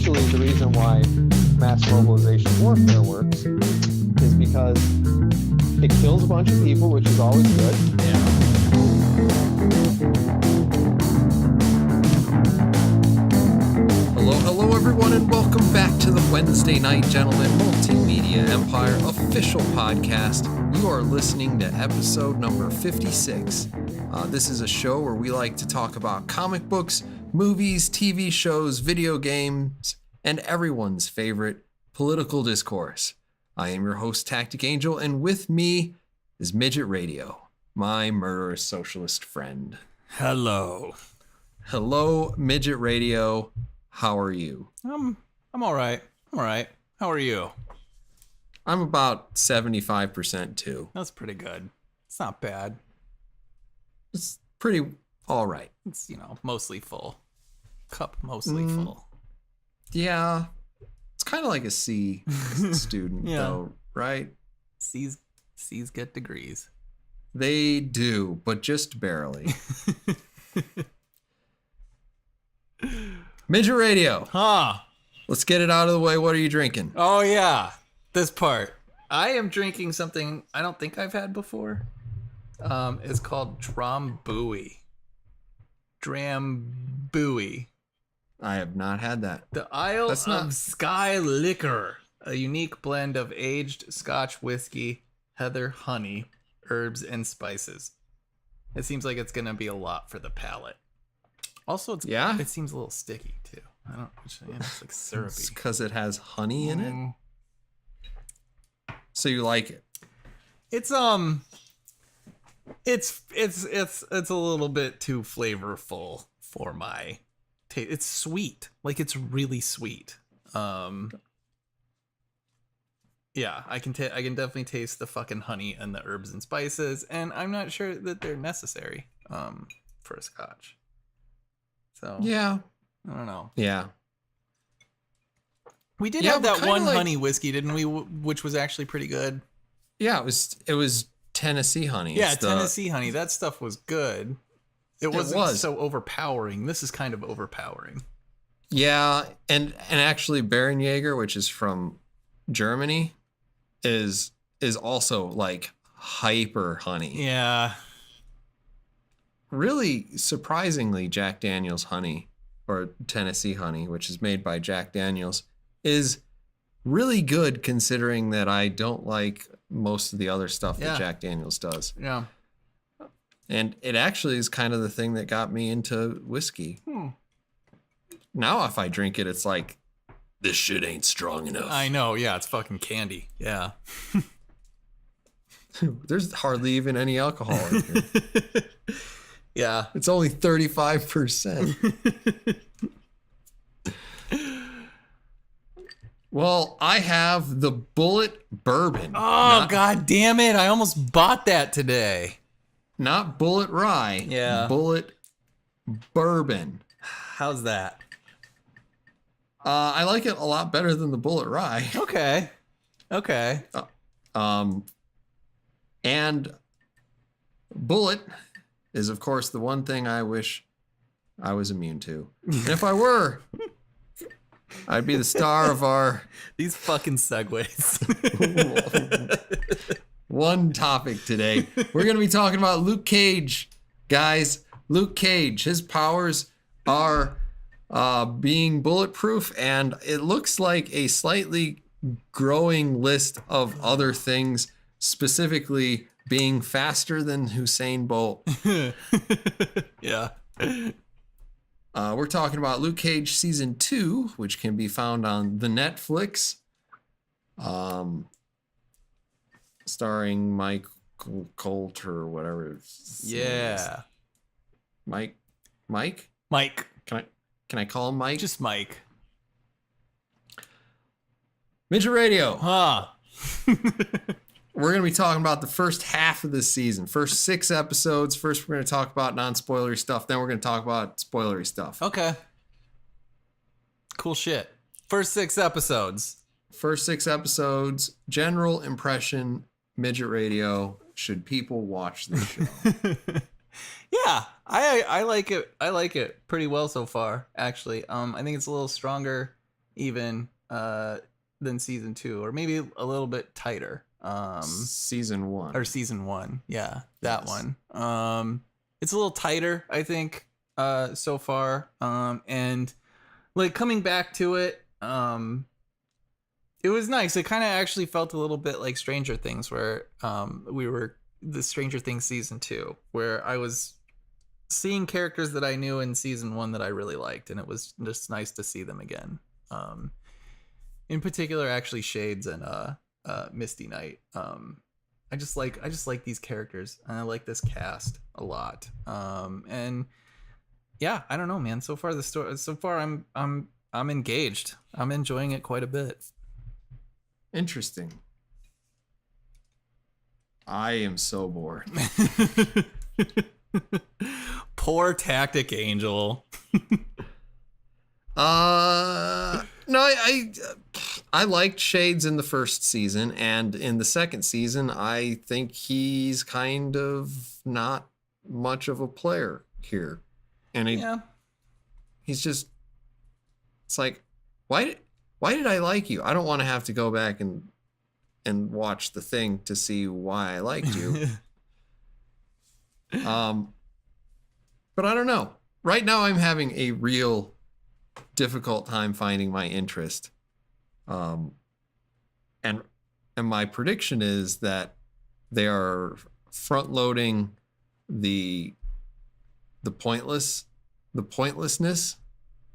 essentially the reason why mass mobilization warfare works is because it kills a bunch of people, which is always good. Hello everyone, and welcome back to the Wednesday Night Gentlemen Multimedia Empire official podcast. You are listening to episode number 56. This is a show where we like to talk about comic books, movies, TV shows, video games, and everyone's favorite political discourse. I am your host, Tactic Angel, and with me is Midget Radio, my murderous socialist friend. Hello. Hello, Midget Radio. How are you? I'm all right. I'm all right. How are you? I'm about 75% too. That's pretty good. It's not bad. It's pretty all right. It's, mostly full. Cup mostly full. Yeah. It's kind of like a C student though, right? C's get degrees. They do, but just barely. Midget Radio. Let's get it out of the way. What are you drinking? Oh, yeah. This part. I am drinking something I don't think I've had before. It's called Drambuie. Drambuie. I have not had that. The Isle of Skye Liquor. A unique blend of aged Scotch whiskey, heather, honey, herbs, and spices. It seems like it's going to be a lot for the palate. Also, it seems a little sticky too. It's like syrupy. It's because it has honey in it. So you like it? It's a little bit too flavorful for my taste. It's sweet, like it's really sweet. Yeah, I can definitely taste the fucking honey and the herbs and spices, and I'm not sure that they're necessary for a Scotch. So yeah, I don't know. Yeah, we did have that one honey whiskey, didn't we? Which was actually pretty good. Yeah, it was Tennessee honey. Yeah, Tennessee honey. That stuff was good. It wasn't so overpowering. This is kind of overpowering. Yeah, and actually Baron Jaeger, which is from Germany, is also like hyper honey. Yeah. Really surprisingly, Jack Daniel's honey, or Tennessee honey, which is made by Jack Daniel's, is really good considering that I don't like most of the other stuff that Jack Daniel's does. Yeah. And it actually is kind of the thing that got me into whiskey. Now if I drink it, it's like, this shit ain't strong enough. I know, yeah, it's fucking candy. Yeah. There's hardly even any alcohol in here. Yeah. It's only 35%. Well, I have the Bulleit Bourbon. Oh, God damn it. I almost bought that today. Not Bulleit Rye. Yeah. Bulleit Bourbon. How's that? I like it a lot better than the Bulleit Rye. Okay. And Bulleit is, of course, the one thing I wish I was immune to. And if I were, I'd be the star of our... These fucking segues. One topic today. We're going to be talking about Luke Cage. Guys, Luke Cage, his powers are being bulletproof, and it looks like a slightly growing list of other things, specifically being faster than Usain Bolt. Yeah. We're talking about Luke Cage Season 2, which can be found on the Netflix. Starring Mike Coulter or whatever. Yeah. Mike? Can I call him Mike? Just Mike. Midget Radio. We're going to be talking about the first half of this season, first 6 episodes. First, we're going to talk about non-spoilery stuff. Then we're going to talk about spoilery stuff. Okay. Cool shit. First 6 episodes. First 6 episodes. General impression, Midget Radio. Should people watch this show? Yeah, I like it. I like it pretty well so far, actually. I think it's a little stronger even than season 2, or maybe a little bit tighter. Season 1. Or season 1. Yeah, that Yes. one. It's a little tighter, I think, so far. And like coming back to it, it was nice. It kind of actually felt a little bit like Stranger Things, where we were the Stranger Things season 2, where I was seeing characters that I knew in season 1 that I really liked, and it was just nice to see them again. In particular, actually, Shades and Misty Knight. I just like these characters, and I like this cast a lot. And yeah, I don't know, man. So far I'm engaged. I'm enjoying it quite a bit. Interesting. I am so bored. Poor Tactic Angel. No, I liked Shades in the first season, and in the second season, I think he's kind of not much of a player here, and Yeah. he's just. It's like, why did I like you? I don't want to have to go back and watch the thing to see why I liked you. But I don't know. Right now, I'm having a real difficult time finding my interest. And my prediction is that they are front loading the pointlessness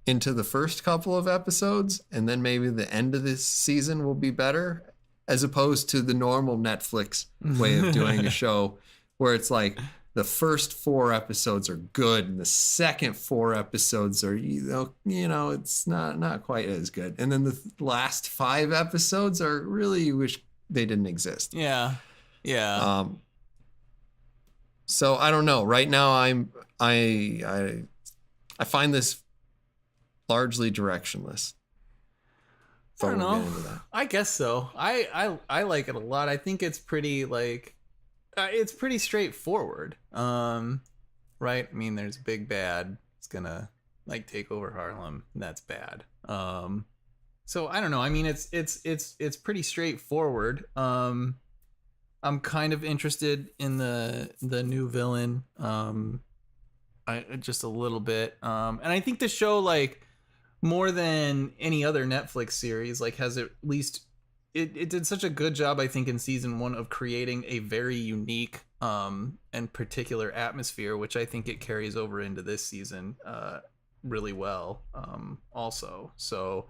into the first couple of episodes, and then maybe the end of this season will be better, as opposed to the normal Netflix way of doing a show where it's like the first 4 episodes are good and the second 4 episodes are it's not quite as good, and then the last 5 episodes are really, you wish they didn't exist. Yeah. So I don't know. Right now I find this largely directionless. I don't But we'll know. get into that. I guess so. I like it a lot. I think it's pretty it's pretty straightforward. Right? I mean, there's Big Bad. It's gonna like take over Harlem. And that's bad. So I don't know. I mean, it's pretty straightforward. I'm kind of interested in the new villain. I just a little bit. And I think the show, like, more than any other Netflix series, like, has at least it did such a good job, I think, in season 1 of creating a very unique and particular atmosphere, which I think it carries over into this season really well also. So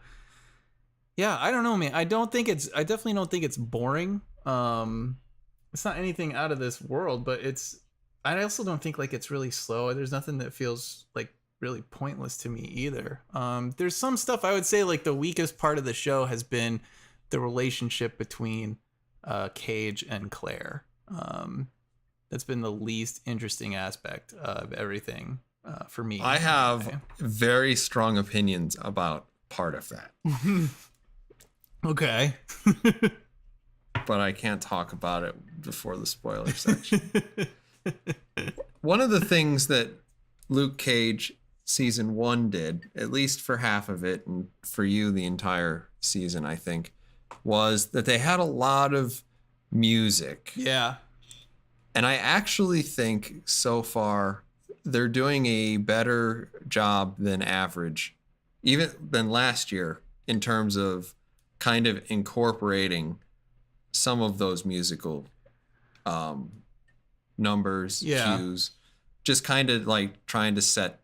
yeah, I don't know, man. I definitely don't think it's boring. It's not anything out of this world, but I also don't think like it's really slow. There's nothing that feels like really pointless to me either. There's some stuff I would say like the weakest part of the show has been the relationship between Cage and Claire. That's been the least interesting aspect of everything for me. I have very strong opinions about part of that, Okay. but I can't talk about it before the spoiler section. One of the things that Luke Cage season 1 did, at least for half of it, and for you the entire season, I think, was that they had a lot of music. Yeah. And I actually think so far they're doing a better job than average, even than last year, in terms of kind of incorporating some of those musical numbers, Yeah. cues, just kind of like trying to set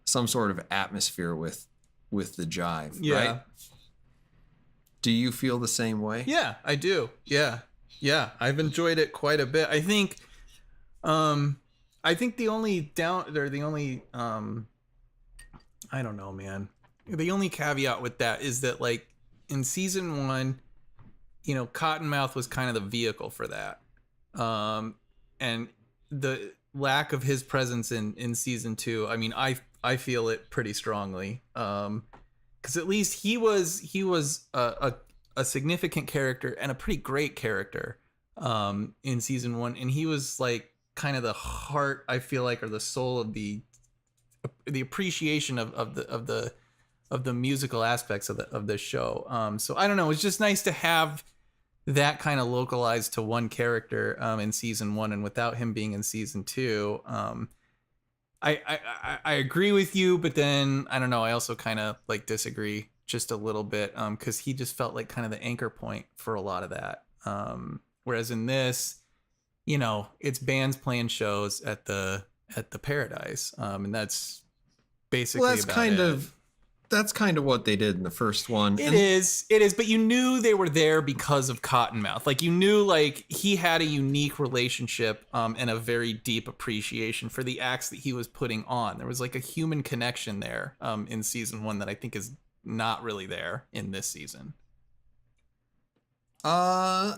some sort of atmosphere with the jive, Yeah. right? Do you feel the same way? Yeah, I do. Yeah. I've enjoyed it quite a bit. I think the only I don't know, man. The only caveat with that is that, like, in season 1, Cottonmouth was kind of the vehicle for that. And the lack of his presence in season 2, I mean, I feel it pretty strongly. Because at least he was a significant character and a pretty great character in season 1, and he was like kind of the heart, I feel like, or the soul of the appreciation of the musical aspects of the show. So I don't know. It's just nice to have that kind of localized to one character in season 1, and without him being in season 2. I agree with you, but then I don't know. I also kind of like disagree just a little bit because he just felt like kind of the anchor point for a lot of that. Whereas in this, you know, it's bands playing shows at the Paradise, and that's basically Well, that's kind of what they did in the first one. It is, but you knew they were there because of Cottonmouth. Like, you knew, like, he had a unique relationship and a very deep appreciation for the acts that he was putting on. There was, like, a human connection there in season 1 that I think is not really there in this season. I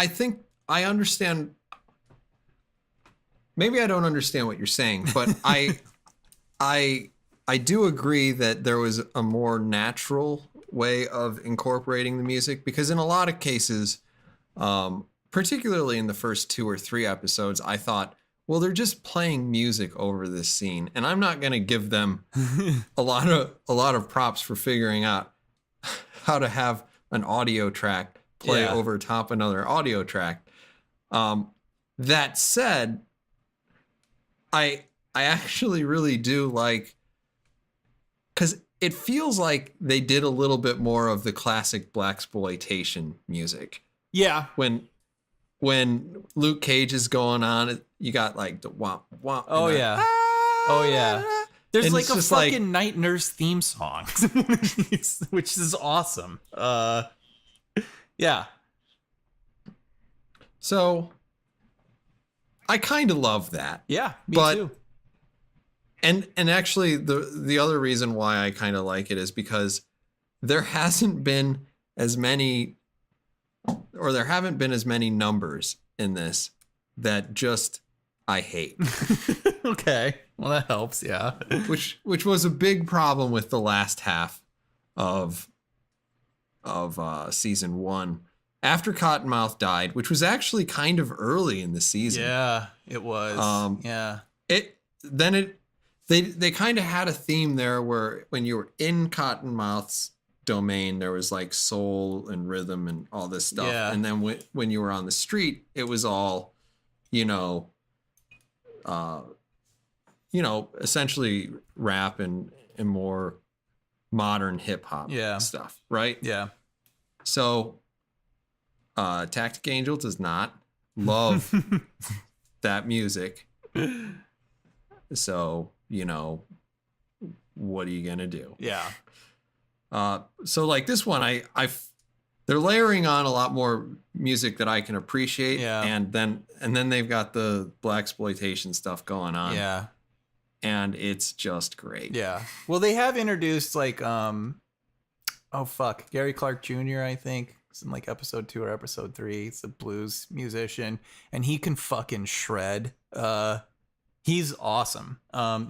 think I understand. Maybe I don't understand what you're saying, but I do agree that there was a more natural way of incorporating the music, because in a lot of cases, particularly in the first 2 or 3 episodes, I thought, well, they're just playing music over this scene, and I'm not going to give them a lot of props for figuring out how to have an audio track play over top another audio track. That said, I actually really do like, because it feels like they did a little bit more of the classic blaxploitation music. Yeah. When Luke Cage is going on, you got like the womp womp. Oh yeah. Oh yeah. There's and like a fucking like, Night Nurse theme song, which is awesome. Yeah. So I kind of love that. Yeah, me too. And actually the other reason why I kind of like it is because there haven't been as many numbers in this that just I hate. Okay. Well, that helps, yeah. Which was a big problem with the last half of season 1. After Cottonmouth died, which was actually kind of early in the season. Yeah, it was. They kind of had a theme there where when you were in Cottonmouth's domain, there was like soul and rhythm and all this stuff. Yeah. And then when you were on the street, it was all, essentially rap and more modern hip hop stuff, right? Yeah. So Tactic Angel does not love that music. So, what are you going to do? Yeah. So like this one, they're layering on a lot more music that I can appreciate. Yeah. And then they've got the blaxploitation stuff going on. Yeah. And it's just great. Yeah. Well, they have introduced like, Gary Clark Jr., I think. It's in like episode 2 or episode 3. It's a blues musician, and he can fucking shred. He's awesome.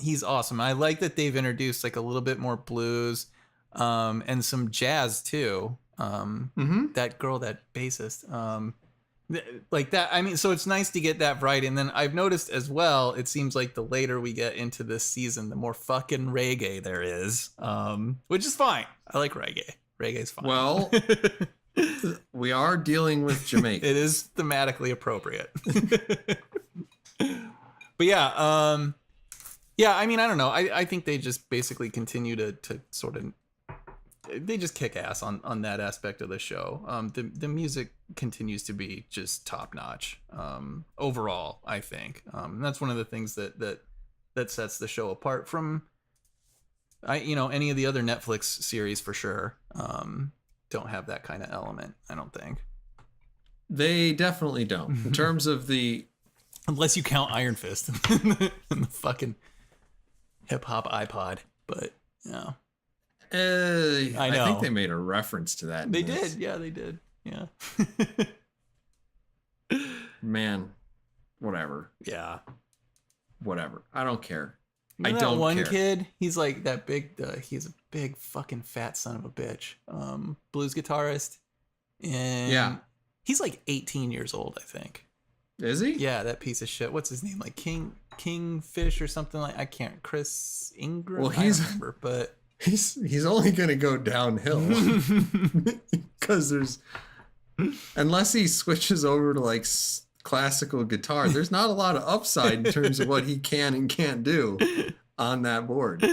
He's awesome. I like that they've introduced like a little bit more blues, and some jazz too. That girl, that bassist, like that. I mean, so it's nice to get that variety. And then I've noticed as well, it seems like the later we get into this season, the more fucking reggae there is, which is fine. I like reggae. Reggae's fine. Well, we are dealing with Jamaica. It is thematically appropriate. But yeah, I mean, I don't know. I think they just basically continue to sort of, they just kick ass on that aspect of the show. The music continues to be just top notch overall, I think. And that's one of the things that sets the show apart from any of the other Netflix series for sure. Don't have that kind of element, I don't think. They definitely don't. In terms of unless you count Iron Fist and the fucking hip hop iPod, but yeah. I know. I think they made a reference to that. They did. Yeah, they did. Yeah. Man, whatever. Yeah. Whatever. I don't care. You know I don't that one care. kid, he's like that big, he's a big fucking fat son of a bitch. Blues guitarist. And Yeah. he's like 18 years old, I think. Is he? Yeah, that piece of shit. What's his name? Like Kingfish or something like, I can't, Chris Ingram? Well, I don't remember, but he's only gonna go downhill because there's unless he switches over to like classical guitar, there's not a lot of upside in terms of what he can and can't do on that board.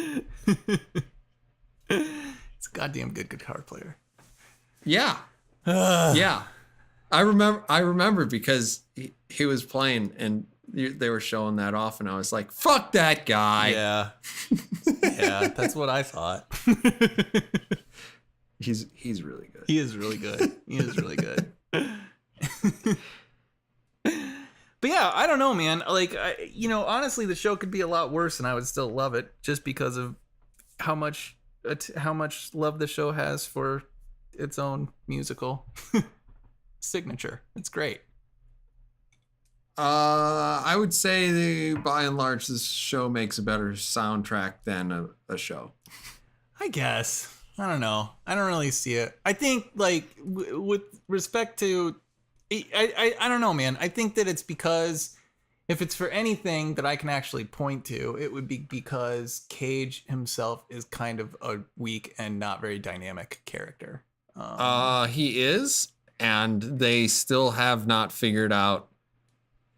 It's a goddamn good guitar player. Yeah. Yeah. I remember because he was playing and they were showing that off and I was like, fuck that guy. Yeah. Yeah, that's what I thought. He's really good. He is really good. He is really good. But yeah, I don't know, man. Like, honestly, the show could be a lot worse and I would still love it just because of how much love the show has for its own musical signature. It's great. I would say by and large, this show makes a better soundtrack than a show. I guess. I don't know. I don't really see it. I think, like, with respect to, I don't know, man. I think that it's because if it's for anything that I can actually point to, it would be because Cage himself is kind of a weak and not very dynamic character. He is, and they still have not figured out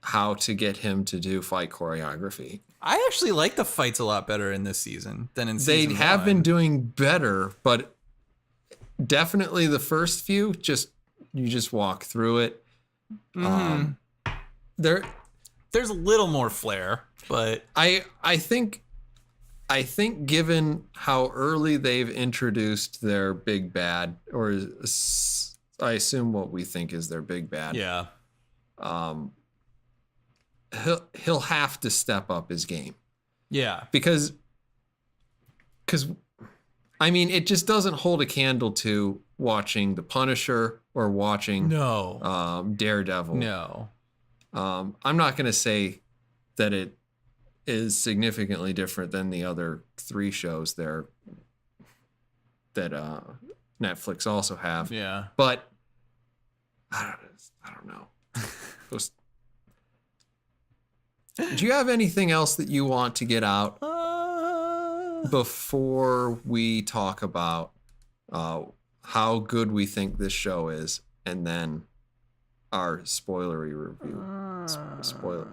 how to get him to do fight choreography. I actually like the fights a lot better in this season than in season They have 1. been doing better, but definitely the first few, you just walk through it. There's a little more flair, but I think given how early they've introduced their big bad, or I assume what we think is their big bad. yeah. He'll have to step up his game. Yeah. Because I mean, it just doesn't hold a candle to watching The Punisher or watching Daredevil. No. I'm not going to say that it is significantly different than the other 3 shows there that Netflix also have. Yeah. But I don't know. Do you have anything else that you want to get out before we talk about how good we think this show is, and then our spoilery review? Spoiler.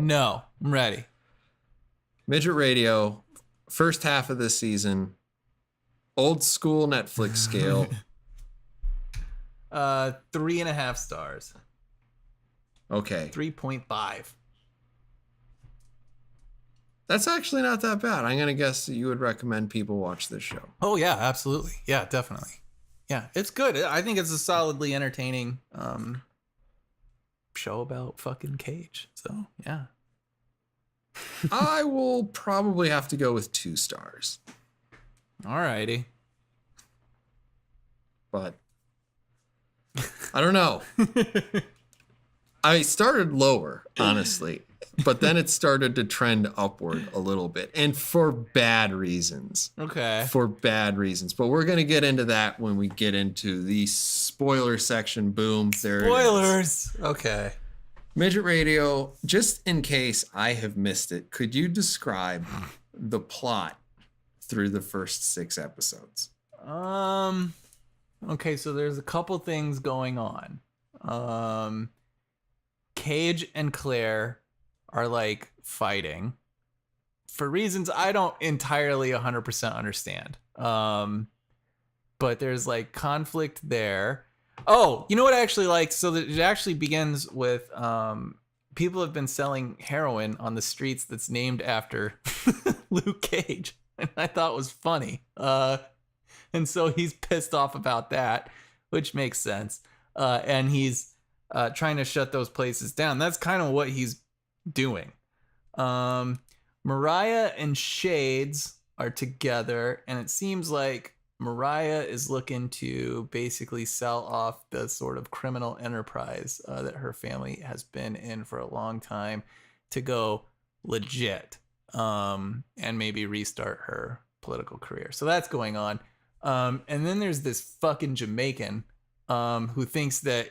No, I'm ready. Midget Radio, first half of this season, old school Netflix scale. 3.5 stars. Okay. 3.5. That's actually not that bad. I'm going to guess that you would recommend people watch this show. Oh, yeah, absolutely. Yeah, definitely. Yeah, it's good. I think it's a solidly entertaining show about fucking Cage. So, yeah. I will probably have to go with 2 stars. Alrighty. But I don't know. I started lower, honestly, but then it started to trend upward a little bit, and for bad reasons. Okay. For bad reasons. But we're going to get into that when we get into the spoiler section. Boom. There it is. Spoilers. Okay. Midget Radio, just in case I have missed it, could you describe the plot through the first 6 episodes? Okay, so there's a couple things going on. Cage and Claire are like fighting for reasons I don't entirely 100% understand. But there's like conflict there. Oh, you know what I actually like? So that it actually begins with people have been selling heroin on the streets that's named after Luke Cage, and I thought was funny. And so he's pissed off about that, which makes sense. And he's trying to shut those places down. That's kind of what he's doing. Mariah and Shades are together, and it seems like Mariah is looking to basically sell off the sort of criminal enterprise that her family has been in for a long time to go legit and maybe restart her political career. So that's going on. And then there's this fucking Jamaican who thinks that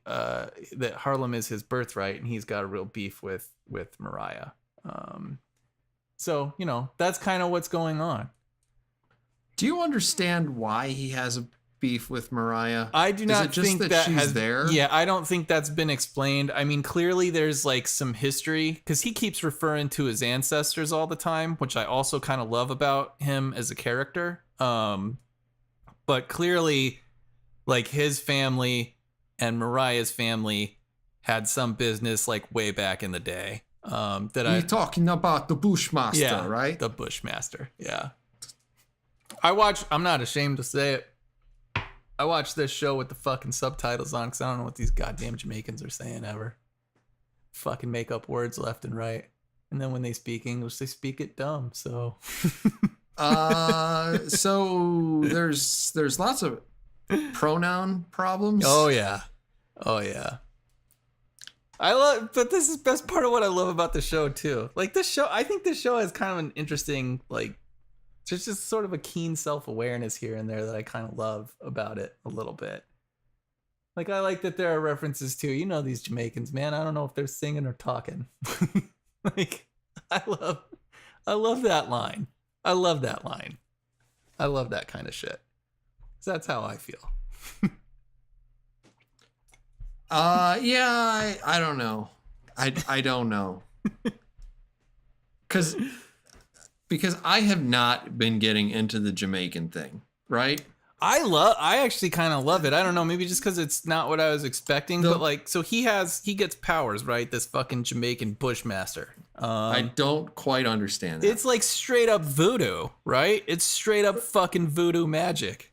that Harlem is his birthright, and he's got a real beef with Mariah. So, you know, that's kind of what's going on. Do you understand why he has a beef with Mariah? I do not Is it just think that that she's has there? Yeah, I don't think that's been explained. I mean, clearly there's like some history because he keeps referring to his ancestors all the time, which I also kind of love about him as a character. But clearly, like his family and Mariah's family had some business like way back in the day. You're talking about the Bushmaster, right? The Bushmaster. Yeah. I'm not ashamed to say it. I watch this show with the fucking subtitles on because I don't know what these goddamn Jamaicans are saying ever. Fucking make up words left and right. And then when they speak English, they speak it dumb. So So there's lots of pronoun problems. Oh yeah. But this is the best part of what I love about the show too. Like this show, I think this show has kind of an interesting, like, there's just sort of a keen self-awareness here and there that I kind of love about it a little bit. Like I like that there are references to, you know, these Jamaicans, man. I don't know if they're singing or talking. Like I love that line. I love that line. I love that kind of shit. 'Cause that's how I feel. Yeah, I don't know. I don't know. Because I have not been getting into the Jamaican thing, right? I actually kind of love it. I don't know, maybe just because it's not what I was expecting, but like, so he gets powers, right? This fucking Jamaican Bushmaster. I don't quite understand that. It's like straight up voodoo, right? It's straight up fucking voodoo magic.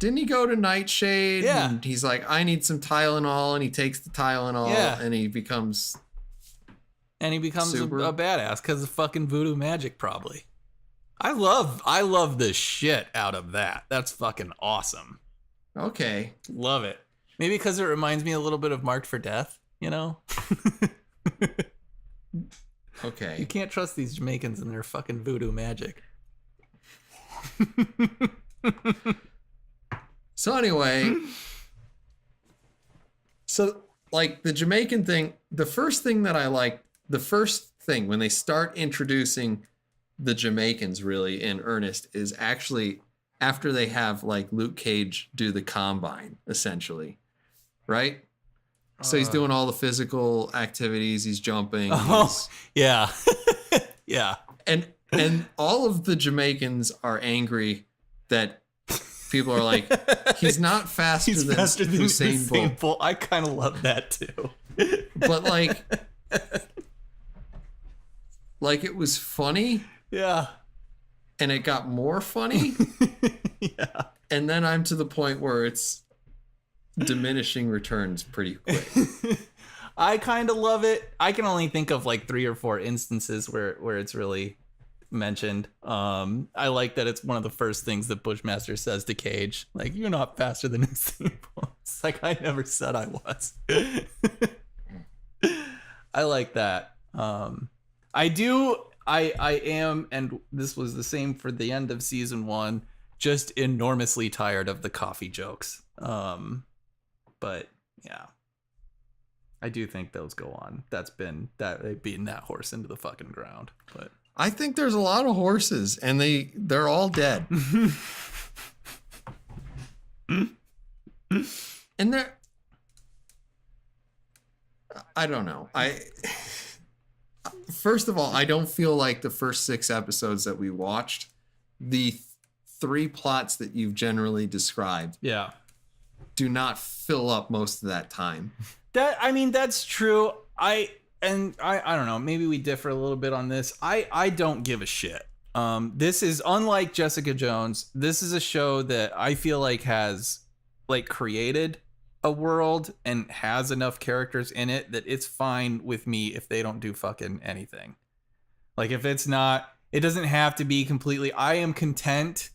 Didn't he go to Nightshade? Yeah. And he's like, I need some Tylenol, and he takes the Tylenol, Yeah. and he becomes a super badass because of fucking voodoo magic, probably. I love the shit out of that. That's fucking awesome. Okay. Love it. Maybe because it reminds me a little bit of Marked for Death, you know? Okay. You can't trust these Jamaicans and their fucking voodoo magic. So anyway, so like the Jamaican thing, the first thing when they start introducing the Jamaicans really in earnest is actually after they have like Luke Cage do the combine, essentially, right? So he's doing all the physical activities, he's jumping. Yeah. Yeah. And all of the Jamaicans are angry that people are like, he's not faster than Usain Bolt. I kind of love that too. But like it was funny. Yeah. And it got more funny. Yeah. And then I'm to the point where it's diminishing returns pretty quick. I kind of love it. I can only think of like 3 or 4 instances where it's really mentioned. I like that it's one of the first things that Bushmaster says to Cage, like, you're not faster than Usain Bolt. It's like, I never said I was. I like that. I am, and this was the same for the end of season 1, just enormously tired of the coffee jokes. But yeah, I do think those go on. They've beaten that horse into the fucking ground. But I think there's a lot of horses, and they're all dead. And I don't know. First of all, I don't feel like the first 6 episodes that we watched, the 3 plots that you've generally described, yeah, do not fill up most of that time. That's true. I don't know, maybe we differ a little bit on this. I don't give a shit. This is unlike Jessica Jones. This is a show that I feel like has like created a world and has enough characters in it that it's fine with me if they don't do fucking anything. Like if it's not, it doesn't have to be completely, I am content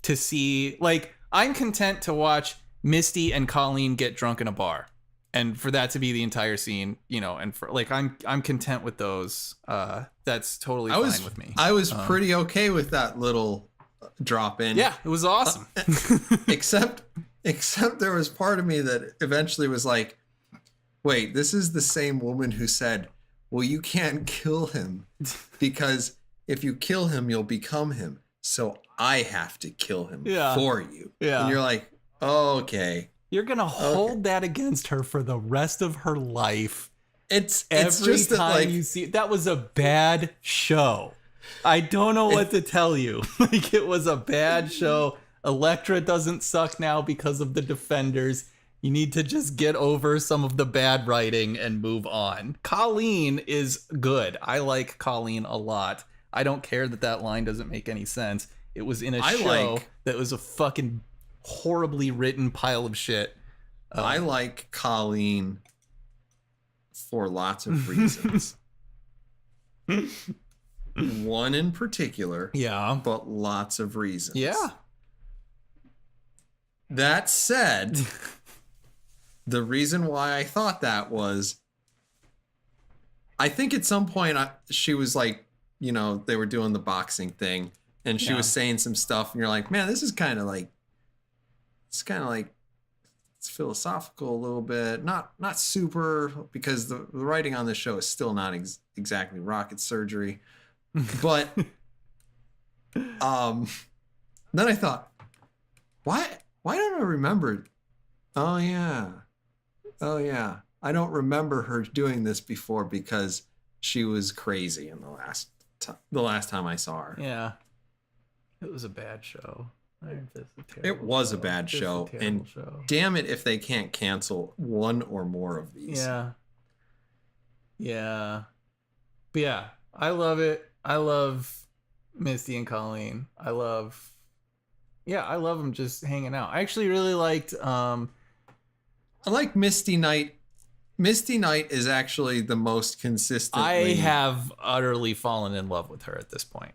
to see, like, I'm content to watch Misty and Colleen get drunk in a bar. And for that to be the entire scene, you know, and for like, I'm content with those. That's totally fine with me. I was pretty okay with that little drop in. Yeah, it was awesome. Except there was part of me that eventually was like, wait, this is the same woman who said, well, you can't kill him because if you kill him, you'll become him. So I have to kill him for you. Yeah. And you're like, oh, okay. You're going to hold that against her for the rest of her life. It's Every just that, time like, you see that was a bad show. I don't know what to tell you. Like, it was a bad show. Elektra doesn't suck now because of the Defenders. You need to just get over some of the bad writing and move on. Colleen is good. I like Colleen a lot. I don't care that line doesn't make any sense. It was in a show that was a fucking horribly written pile of shit. I like Colleen for lots of reasons. One in particular. Yeah. But lots of reasons. Yeah. That said, the reason why I thought that was, I think at some point she was like, you know, they were doing the boxing thing and she was saying some stuff and you're like, man, this is kind of like, it's philosophical a little bit, not super, because the writing on this show is still not exactly rocket surgery, but then I thought, why don't I remember? Oh yeah, I don't remember her doing this before because she was crazy in the last time I saw her. Yeah, it was a bad show. It was a bad show, and damn it if they can't cancel one or more of these. Yeah. But yeah, I love it. I love Misty and Colleen. I love them just hanging out. I actually really liked I like Misty Knight. Misty Knight is actually the most consistently. I have utterly fallen in love with her at this point.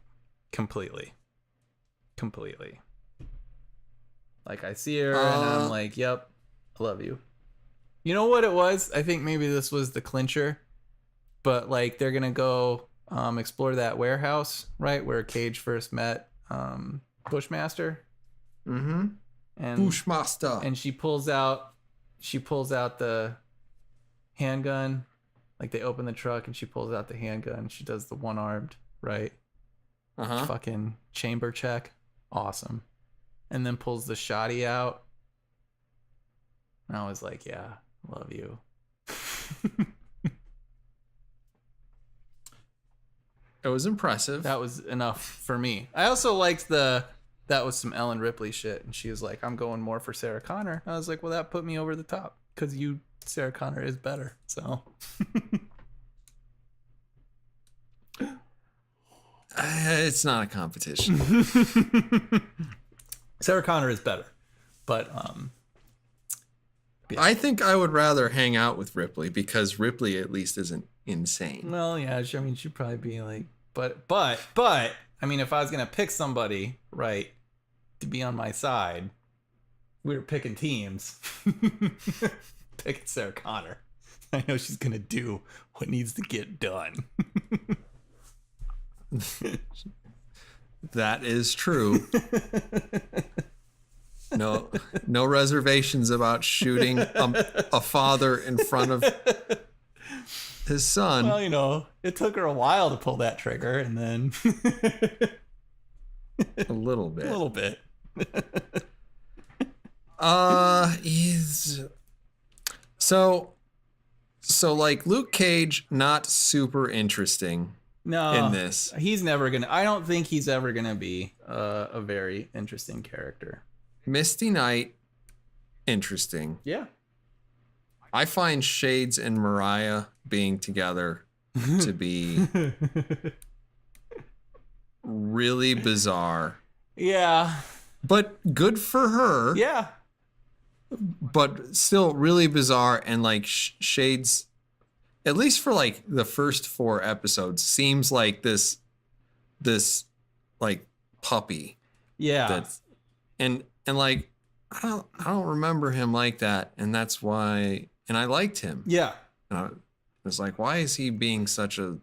Completely. Like, I see her and I'm like, yep, I love you. You know what it was? I think maybe this was the clincher, but like they're going to go explore that warehouse, right? Where Cage first met Bushmaster. Mm-hmm. And Bushmaster. And she pulls out the handgun. Like, they open the truck and she pulls out the handgun. She does the one-armed, right? Uh-huh. Fucking chamber check. Awesome. And then pulls the shotty out. And I was like, yeah, love you. It was impressive. That was enough for me. I also liked that was some Ellen Ripley shit. And she was like, I'm going more for Sarah Connor. I was like, well, that put me over the top. Because Sarah Connor is better. So... It's not a competition. Sarah Connor is better, but yeah. I think I would rather hang out with Ripley because Ripley at least isn't insane. Well, yeah, I mean, she'd probably be like, but I mean, if I was gonna pick somebody, right, to be on my side, we were picking teams. Picking Sarah Connor. I know she's gonna do what needs to get done. That is true. No reservations about shooting a father in front of his son. Well, you know, it took her a while to pull that trigger, and then a little bit. A little bit. He's so like Luke Cage, not super interesting. No, in this, he's never gonna. I don't think he's ever gonna be a very interesting character. Misty Knight, interesting. Yeah, I find Shades and Mariah being together to be really bizarre. Yeah, but good for her. Yeah, but still really bizarre, and like Shades, at least for like the first 4 episodes, seems like this like puppy. Yeah. That's and like I don't remember him like that, and that's why. And I liked him. Yeah. And I was like, why is he being such a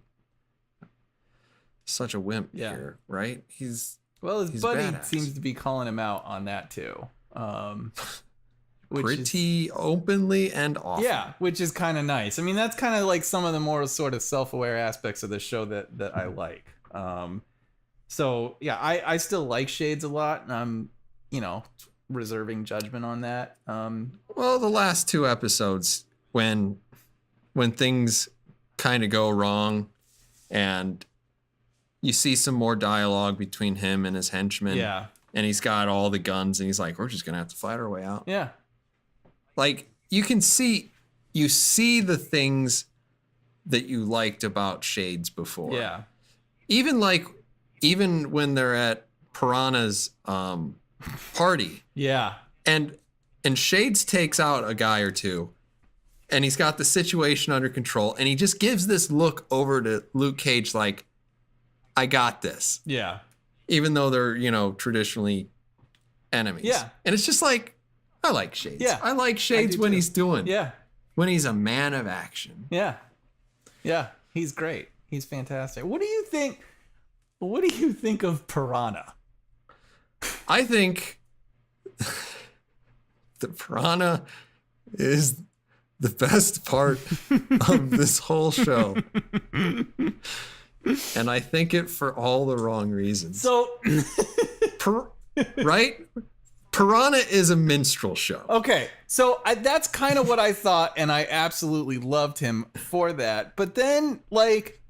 wimp here? Right? He's buddy badass. seems to be calling him out on that too. Pretty openly and often. Yeah, which is kind of nice. I mean, that's kind of like some of the more sort of self-aware aspects of the show that I like. So yeah, I still like Shades a lot, and I'm, you know, reserving judgment on that. Well, the last 2 episodes, when things kind of go wrong, and you see some more dialogue between him and his henchmen. Yeah. And he's got all the guns, and he's like, we're just gonna have to fight our way out. Yeah. Like, you see the things that you liked about Shades before. Yeah. Even when they're at Piranha's party, Yeah. and Shades takes out a guy or two, and he's got the situation under control, and he just gives this look over to Luke Cage like, I got this. Yeah. Even though they're, you know, traditionally enemies. Yeah. And it's just like, I like Shades. Yeah. I like Shades when too. he's doing. Yeah. When he's a man of action. Yeah. Yeah. He's great. He's fantastic. What do you think? What do you think of Piranha? I think the Piranha is the best part of this whole show. And I think it for all the wrong reasons. So, right? Piranha is a minstrel show. okay. So that's kind of what I thought, and I absolutely loved him for that. But then, like,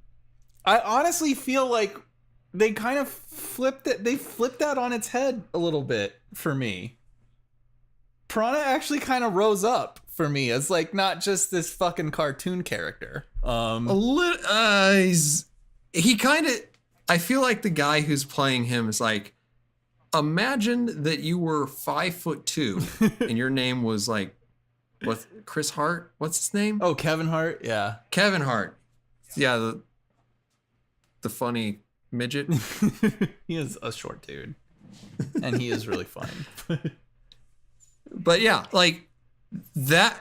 I honestly feel like they kind of flipped it. They flipped that on its head a little bit for me. Piranha actually kind of rose up for me as like not just this fucking cartoon character. He kind of, I feel like the guy who's playing him is like, imagine that you were 5'2" and your name was like, what, Chris Hart? What's his name? Oh, Kevin Hart. Yeah. Kevin Hart. Yeah, the funny midget. He is a short dude, and he is really funny. But yeah, like that.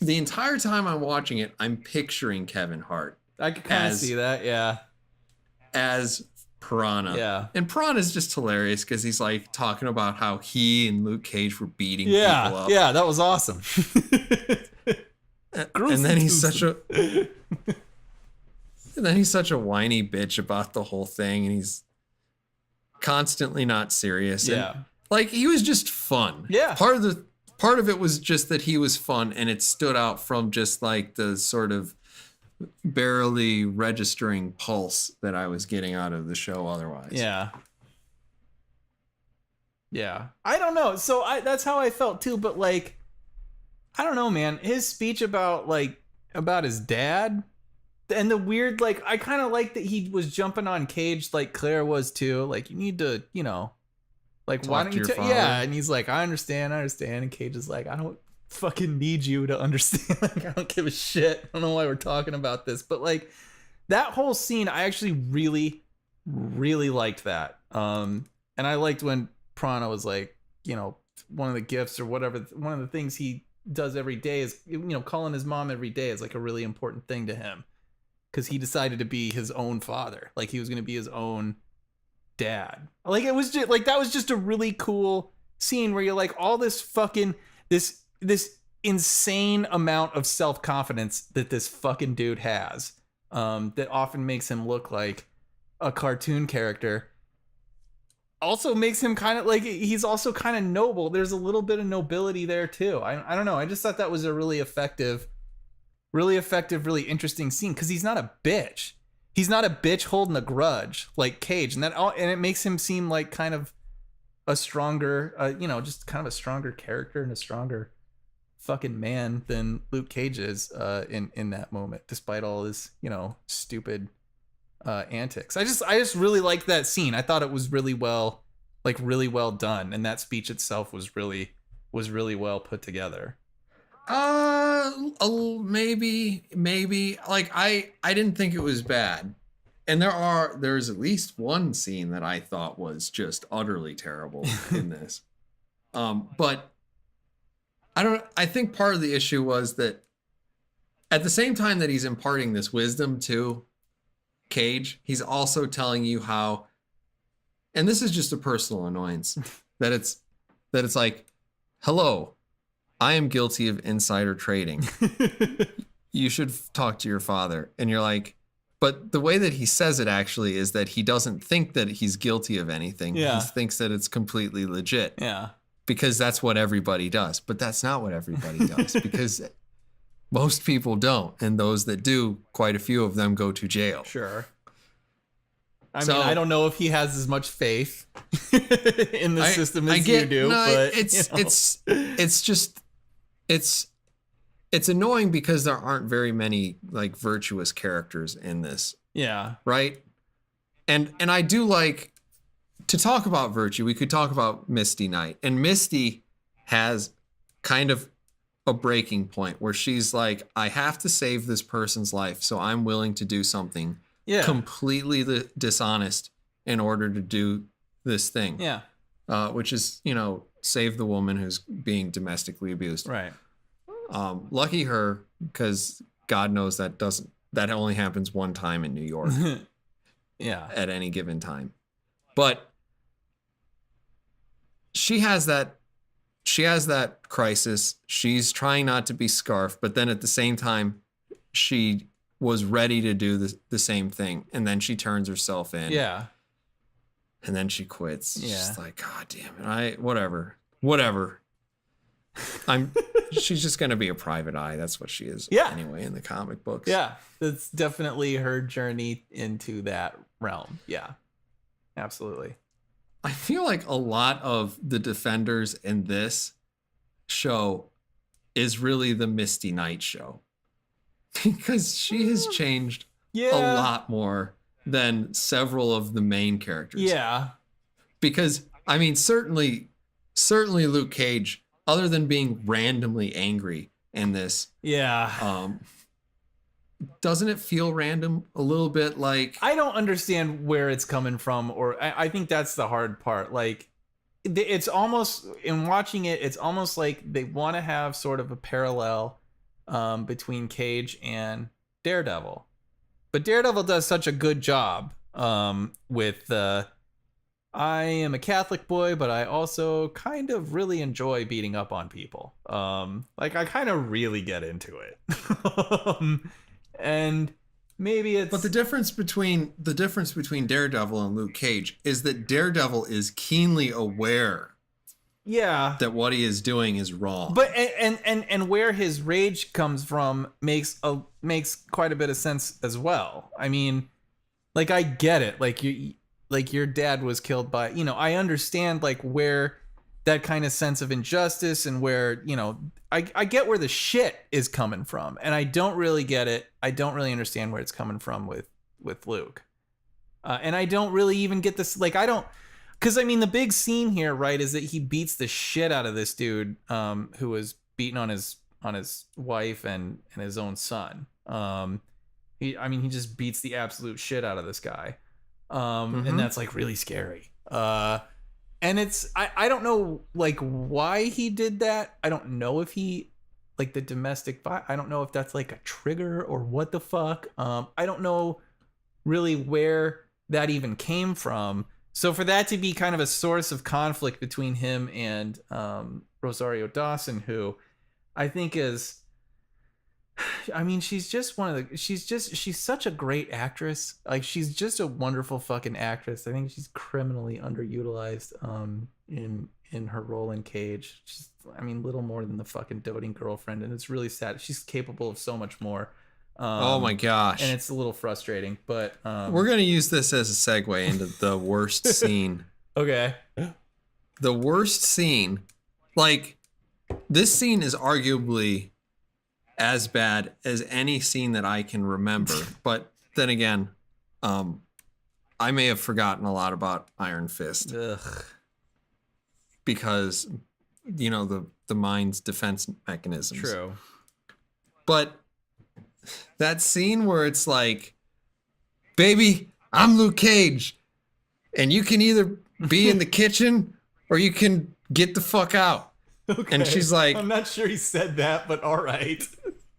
The entire time I'm watching it, I'm picturing Kevin Hart I could kind of see that. Yeah. as Piranha. Yeah. And Piranha's just hilarious because he's like talking about how he and Luke Cage were beating people up. Yeah. That was awesome. And then he's such a whiny bitch about the whole thing, and he's constantly not serious. And, Yeah. like, he was just fun. Yeah. Part of it was just that he was fun, and it stood out from just like the sort of barely registering pulse that I was getting out of the show otherwise. Yeah. Yeah. I don't know. So that's how I felt too, but like I don't know, man. His speech about his dad and the weird, like, I kind of like that he was jumping on Cage like Claire was too. Like, you need to, you know, like, why Talk don't to you your father. yeah, and he's like, I understand. And Cage is like, I don't fucking need you to understand. Like, I don't give a shit. I don't know why we're talking about this, but like that whole scene, I actually really, really liked that. And I liked when Piranha was like, you know, one of the gifts or whatever, one of the things he does every day is, you know, calling his mom every day is like a really important thing to him because he decided to be his own father. Like, he was going to be his own dad. Like, it was just like, that was just a really cool scene where you're like, all this fucking this insane amount of self-confidence that this fucking dude has, that often makes him look like a cartoon character, also makes him kind of like, he's also kind of noble. There's a little bit of nobility there too. I don't know. I just thought that was a really effective, really interesting scene because he's not a bitch. He's not a bitch holding a grudge like Cage, and it makes him seem like kind of a stronger, you know, just kind of a stronger character and a stronger fucking man than Luke Cage is in that moment, despite all his, you know, stupid antics. I just really liked that scene. I thought it was really well done, and that speech itself was really well put together. Maybe like I didn't think it was bad, and there's at least one scene that I thought was just utterly terrible in this. But I think part of the issue was that at the same time that he's imparting this wisdom to Cage, he's also telling you how, and this is just a personal annoyance, that it's like, hello, I am guilty of insider trading. You should talk to your father. And you're like, But the way that he says it actually is that he doesn't think that he's guilty of anything. Yeah. He thinks that it's completely legit Yeah. because that's what everybody does. But that's not what everybody does because most people don't. And those that do, quite a few of them go to jail. Sure. I So- mean, I don't know if he has as much faith in the system as you do, but it's annoying because there aren't very many like virtuous characters in this, yeah. right? And I do like to talk about virtue. We could talk about Misty Knight, and Misty has kind of a breaking point where she's like, I have to save this person's life, so I'm willing to do something completely dishonest in order to do this thing. Yeah. Which is, save the woman who's being domestically abused. Right. Lucky her, because God knows that only happens one time in New York Yeah. at any given time. But she has that crisis. She's trying not to be Scarf, but then at the same time, she was ready to do the same thing, and then she turns herself in. Yeah. And then she quits. Yeah. She's like, God damn it. Whatever. She's just gonna be a private eye. That's what she is. Yeah. Anyway, in the comic books. Yeah. That's definitely her journey into that realm. Yeah. Absolutely. I feel like a lot of the Defenders in this show is really the Misty Knight show. Because she has changed Yeah. a lot more than several of the main characters. Yeah. Because I mean, certainly Luke Cage, other than being randomly angry in this, Yeah. doesn't it feel random a little bit? Like, I don't understand where it's coming from, or I think that's the hard part. Like, it's almost, in watching it, it's almost like they want to have sort of a parallel between Cage and Daredevil. But Daredevil does such a good job with I am a Catholic boy, but I also kind of really enjoy beating up on people. Like, I kind of really get into it. And maybe it's... but the difference between Daredevil and Luke Cage is that Daredevil is keenly aware Yeah. that what he is doing is wrong. But and where his rage comes from makes quite a bit of sense as well. I mean, like, I get it. Like your dad was killed by, I understand like where that kind of sense of injustice and where, I get where the shit is coming from, and I don't really get it. I don't really understand where it's coming from with Luke. And I don't really even get this, like, because I mean, the big scene here, right, is that he beats the shit out of this dude who was beating on his wife and his own son. He just beats the absolute shit out of this guy. And that's like really scary. And it's, I don't know like why he did that. I don't know if he, like, the domestic, I don't know if that's like a trigger or what the fuck. I don't know really where that even came from. So for that to be kind of a source of conflict between him and Rosario Dawson, who I think is, I mean, she's such a great actress. Like, she's just a wonderful fucking actress. I think she's criminally underutilized in her role in Cage. She's, I mean, little more than the fucking doting girlfriend, and it's really sad. She's capable of so much more. Oh my gosh. And it's a little frustrating, but we're going to use this as a segue into the worst scene. Okay. The worst scene, like, this scene is arguably as bad as any scene that I can remember. But then again, I may have forgotten a lot about Iron Fist. Ugh. Because, the mind's defense mechanisms. True. But that scene where it's like, baby, I'm Luke Cage, and you can either be in the kitchen or you can get the fuck out. Okay. And she's like, I'm not sure he said that, but all right.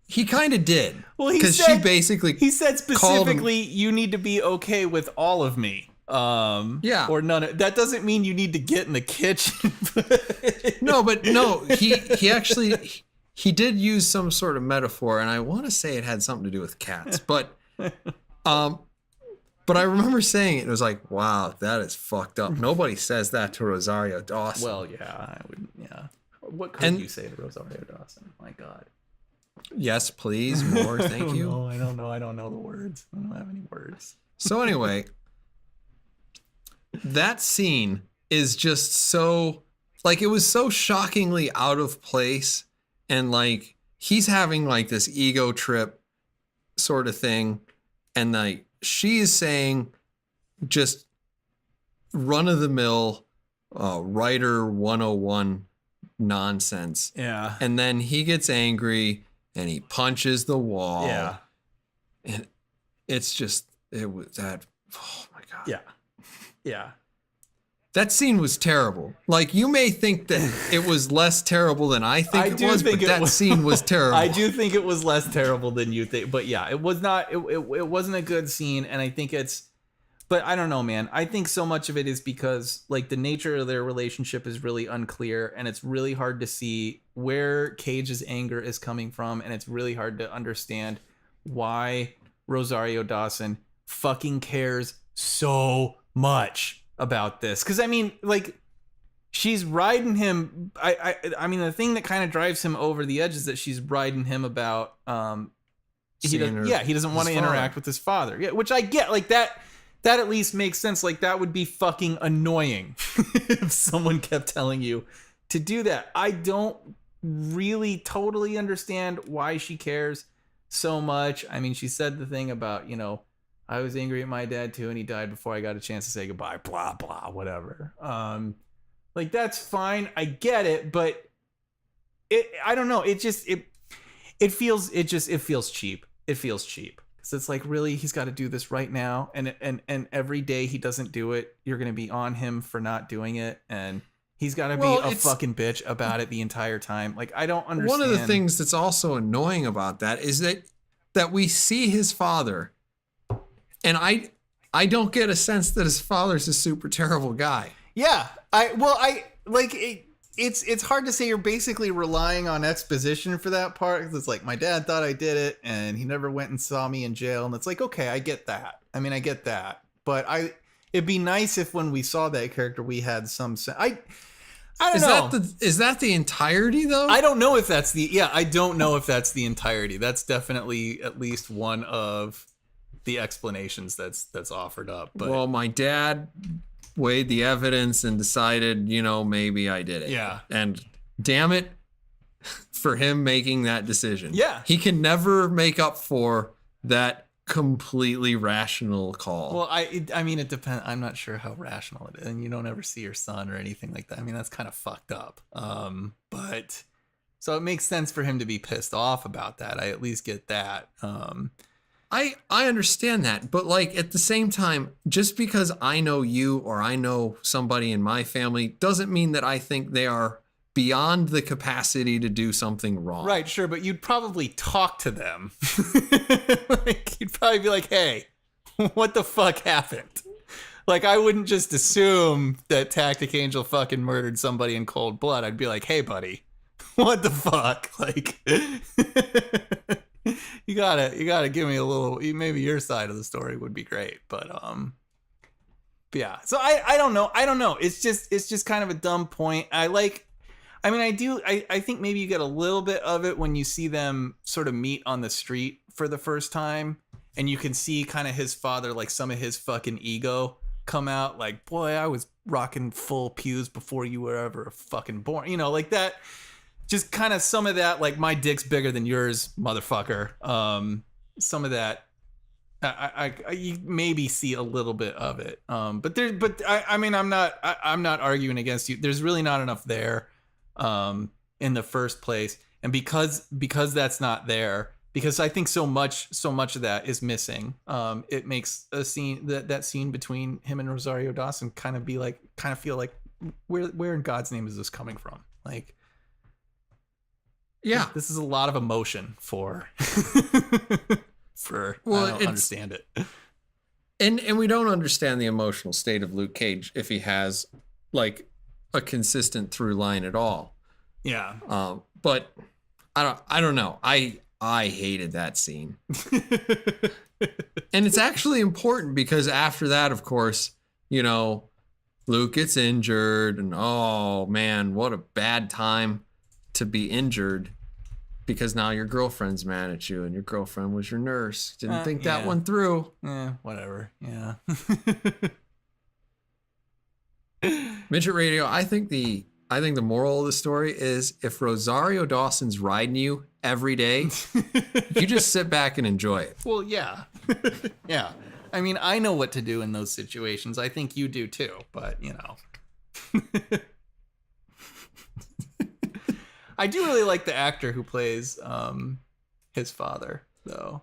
He kind of did. Well, he because said, she basically he said specifically, you need to be okay with all of me. Yeah. Or none of that. Doesn't mean you need to get in the kitchen. No, he actually, he did use some sort of metaphor, and I want to say it had something to do with cats, but But I remember saying it. It was like, wow, that is fucked up. Nobody says that to Rosario Dawson. Well, yeah, I would. Yeah. What could you say to Rosario Dawson? My God. Yes, please. More. Thank you. No, I don't know. I don't know the words. I don't have any words. So anyway, that scene is just so, like, it was so shockingly out of place. And like, he's having like this ego trip sort of thing. And like, she is saying just run of the mill writer 101 nonsense. Yeah. And then he gets angry and he punches the wall. Yeah. And it's just, it was that, oh my God. Yeah. Yeah. That scene was terrible. Like, you may think that it was less terrible than I think it was, but that scene was terrible. I do think it was less terrible than you think. But yeah, it was not, it wasn't a good scene. And I think but I don't know, man. I think so much of it is because like the nature of their relationship is really unclear, and it's really hard to see where Cage's anger is coming from. And it's really hard to understand why Rosario Dawson fucking cares so much about this. Because I mean, like, she's riding him. I mean, the thing that kind of drives him over the edge is that she's riding him about he doesn't want to interact with his father. Yeah, which I get. Like, that at least makes sense. Like, that would be fucking annoying if someone kept telling you to do that. I don't really totally understand why she cares so much. I mean, she said the thing about, you know, I was angry at my dad too, and he died before I got a chance to say goodbye, blah, blah, whatever. Like, that's fine. I get it, but I don't know. It feels cheap. It feels cheap. Cause it's like, really, he's got to do this right now. And every day he doesn't do it, you're going to be on him for not doing it. And he's got to be a fucking bitch about it the entire time. Like, I don't understand. One of the things that's also annoying about that is that we see his father, and I don't get a sense that his father's a super terrible guy. Yeah. It's hard to say. You're basically relying on exposition for that part. It's like, my dad thought I did it and he never went and saw me in jail. And it's like, okay, I get that. I mean, I get that. But it'd be nice if when we saw that character, we had some sense. I don't know. Is that the entirety though? I don't know if that's I don't know if that's the entirety. That's definitely at least one of the explanations that's offered up. But well, my dad weighed the evidence and decided, you know, maybe I did it. Yeah. And damn it for him making that decision. Yeah. He can never make up for that completely rational call. Well, I mean, it depends. I'm not sure how rational it is. And you don't ever see your son or anything like that. I mean, that's kind of fucked up. But so it makes sense for him to be pissed off about that. I at least get that. I understand that, but like at the same time, just because I know you or I know somebody in my family doesn't mean that I think they are beyond the capacity to do something wrong. Right, sure, but you'd probably talk to them. Like, you'd probably be like, hey, what the fuck happened? Like, I wouldn't just assume that Tactic Angel fucking murdered somebody in cold blood. I'd be like, hey, buddy, what the fuck? Like, you gotta give me a little, maybe your side of the story would be great. But yeah. So I don't know. It's just kind of a dumb point. I think maybe you get a little bit of it when you see them sort of meet on the street for the first time, and you can see kind of his father, like some of his fucking ego come out, like, boy, I was rocking full pews before you were ever fucking born, you know, like that. Just kind of some of that, like, my dick's bigger than yours, motherfucker. Some of that, you maybe see a little bit of it. I mean, I'm not arguing against you. There's really not enough there, in the first place, and because that's not there, because I think so much of that is missing. It makes a scene that scene between him and Rosario Dawson kind of feel like, where in God's name is this coming from? Like. Yeah, this is a lot of emotion for I don't understand it. And we don't understand the emotional state of Luke Cage if he has like a consistent through line at all. Yeah. But I don't know. I I hated that scene. And it's actually important because after that, of course, you know, Luke gets injured and oh man, what a bad time to be injured because now your girlfriend's mad at you and your girlfriend was your nurse. Didn't think that yeah. one through. Whatever. Yeah. Midget Radio, I think the moral of the story is if Rosario Dawson's riding you every day, you just sit back and enjoy it. Well, yeah. Yeah. I mean, I know what to do in those situations. I think you do too, but you know. I do really like the actor who plays his father, though.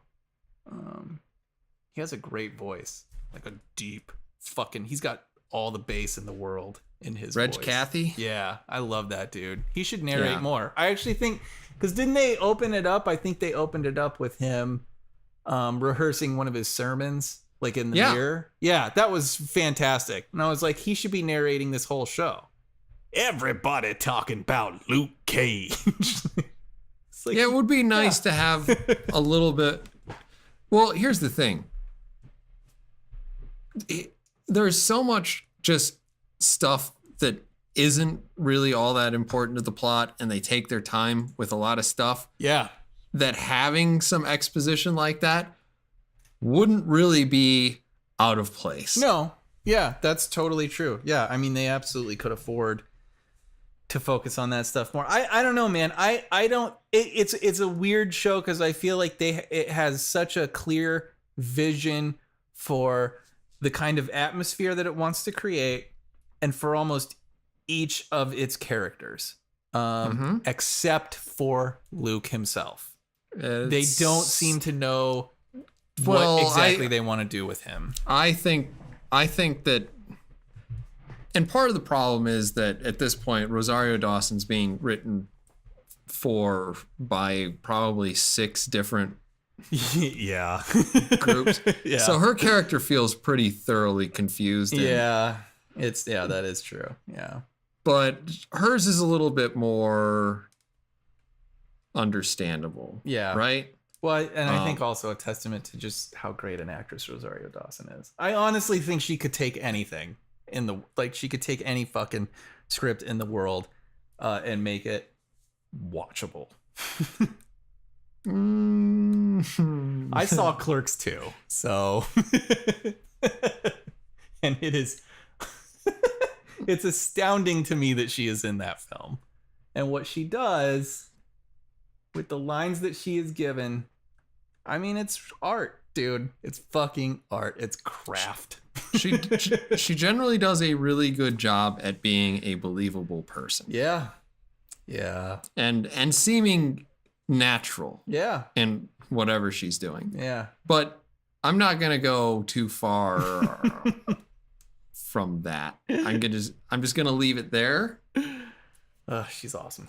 He has a great voice. Like a deep fucking, he's got all the bass in the world in his Reg voice. Cathy? Yeah, I love that dude. He should narrate Yeah. more. I actually think, because didn't they open it up? I think they opened it up with him rehearsing one of his sermons, like in the mirror. Yeah, that was fantastic. And I was like, he should be narrating this whole show. Everybody talking about Luke Cage. It's like, Yeah, it would be nice to have a little bit. Well, here's the thing. There's so much just stuff that isn't really all that important to the plot, and they take their time with a lot of stuff. yeah. That having some exposition like that wouldn't really be out of place. No. Yeah, that's totally true. Yeah, I mean, they absolutely could afford to focus on that stuff more. I don't know, man. I don't. It's a weird show because I feel like it has such a clear vision for the kind of atmosphere that it wants to create, and for almost each of its characters, except for Luke himself. They don't seem to know what exactly they want to do with him. I think that, and part of the problem is that at this point, Rosario Dawson's being written by probably 6 different Yeah. groups. Yeah. So her character feels pretty thoroughly confused. Yeah. That is true. Yeah. But hers is a little bit more understandable. Yeah. Right? Well, and I think also a testament to just how great an actress Rosario Dawson is. I honestly think she could take anything she could take any fucking script in the world and make it watchable. I saw Clerks 2, so and it's astounding to me that she is in that film. And what she does with the lines that she is given, I mean, it's art, dude. It's fucking art. It's craft. she generally does a really good job at being a believable person. Yeah. Yeah. And seeming natural Yeah. in whatever she's doing. Yeah. But I'm not gonna go too far from that. I'm just gonna leave it there. She's awesome.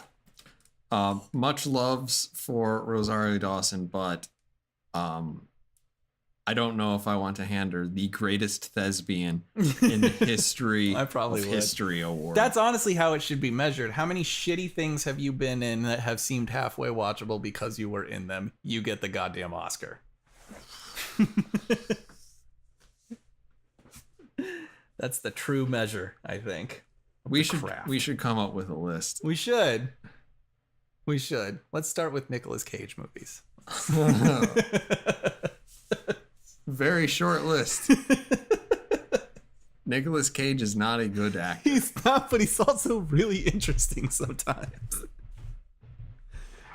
Much loves for Rosario Dawson, but I don't know if I want to hand her the greatest thespian in the history I probably of would. history award. That's honestly how it should be measured. How many shitty things have you been in that have seemed halfway watchable because you were in them? You get the goddamn Oscar. That's the true measure, I think. we should come up with a list. We should. Let's start with Nicolas Cage movies. Very short list. Nicolas Cage is not a good actor. He's not, but he's also really interesting sometimes.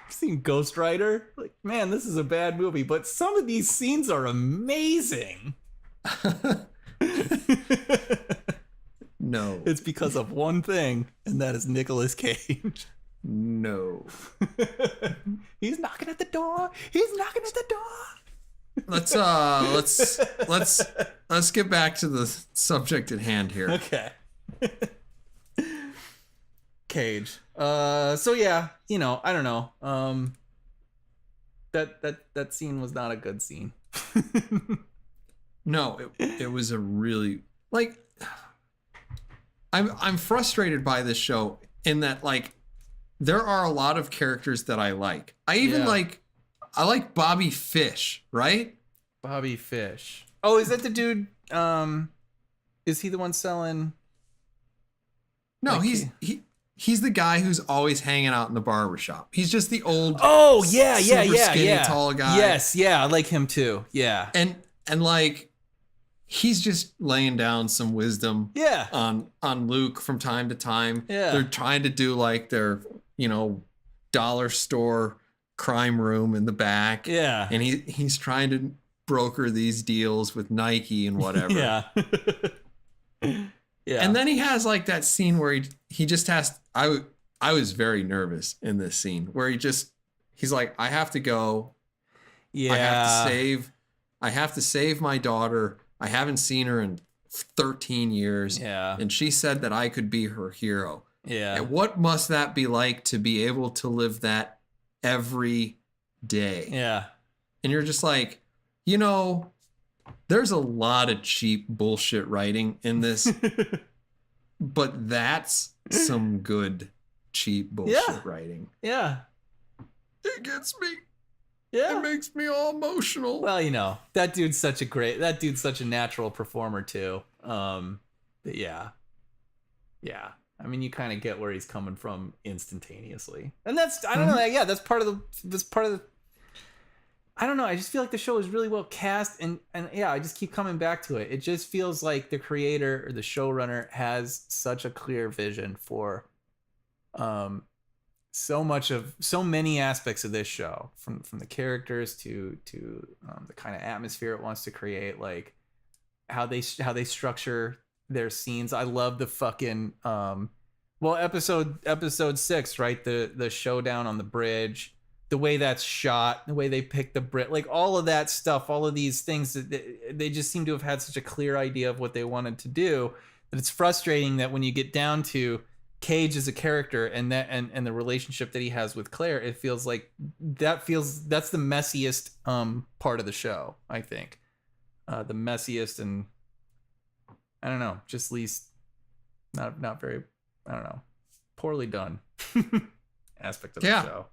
I've seen Ghost Rider. Like, man, this is a bad movie, but some of these scenes are amazing. No. It's because of one thing, and that is Nicolas Cage. No. He's knocking at the door. He's knocking at the door. Let's get back to the subject at hand here. Okay. Cage. So yeah, I don't know. That scene was not a good scene. No, it was a really I'm frustrated by this show in that there are a lot of characters that I like. I even Yeah. I like Bobby Fish, right? Bobby Fish. Oh, is that the dude? Is he the one selling? No, Like he's the guy who's always hanging out in the barbershop. He's just the old Oh super skinny tall guy. Yes, yeah, I like him too. Yeah. And like he's just laying down some wisdom Yeah. on Luke from time to time. Yeah. They're trying to do like their, dollar store crime room in the back. Yeah. And he's trying to broker these deals with Nike and whatever. Yeah. Yeah. And then he has like that scene where he just has I was very nervous in this scene where he's like, I have to go. Yeah. I have to save my daughter. I haven't seen her in 13 years. Yeah. And she said that I could be her hero. Yeah. And what must that be like to be able to live that every day? Yeah. And you're just like, there's a lot of cheap bullshit writing in this, but that's some good cheap bullshit writing. Yeah. It gets me. Yeah. It makes me all emotional. Well, that dude's such a natural performer too. But yeah. Yeah. I mean, you kind of get where he's coming from instantaneously. And that's I don't know, yeah, that's part of the I don't know, I just feel like the show is really well cast and yeah, I just keep coming back to it. It just feels like the creator or the showrunner has such a clear vision for so many aspects of this show, from the characters to the kind of atmosphere it wants to create, like how they structure their scenes. I love the fucking episode 6, right? The showdown on the bridge, the way that's shot, the way they pick the Brit, like all of that stuff, all of these things that they just seem to have had such a clear idea of what they wanted to do, that it's frustrating that when you get down to Cage as a character and the relationship that he has with Claire, it feels like that's the messiest part of the show, I think. The messiest and I don't know, just least not very, I don't know, poorly done aspect of the show.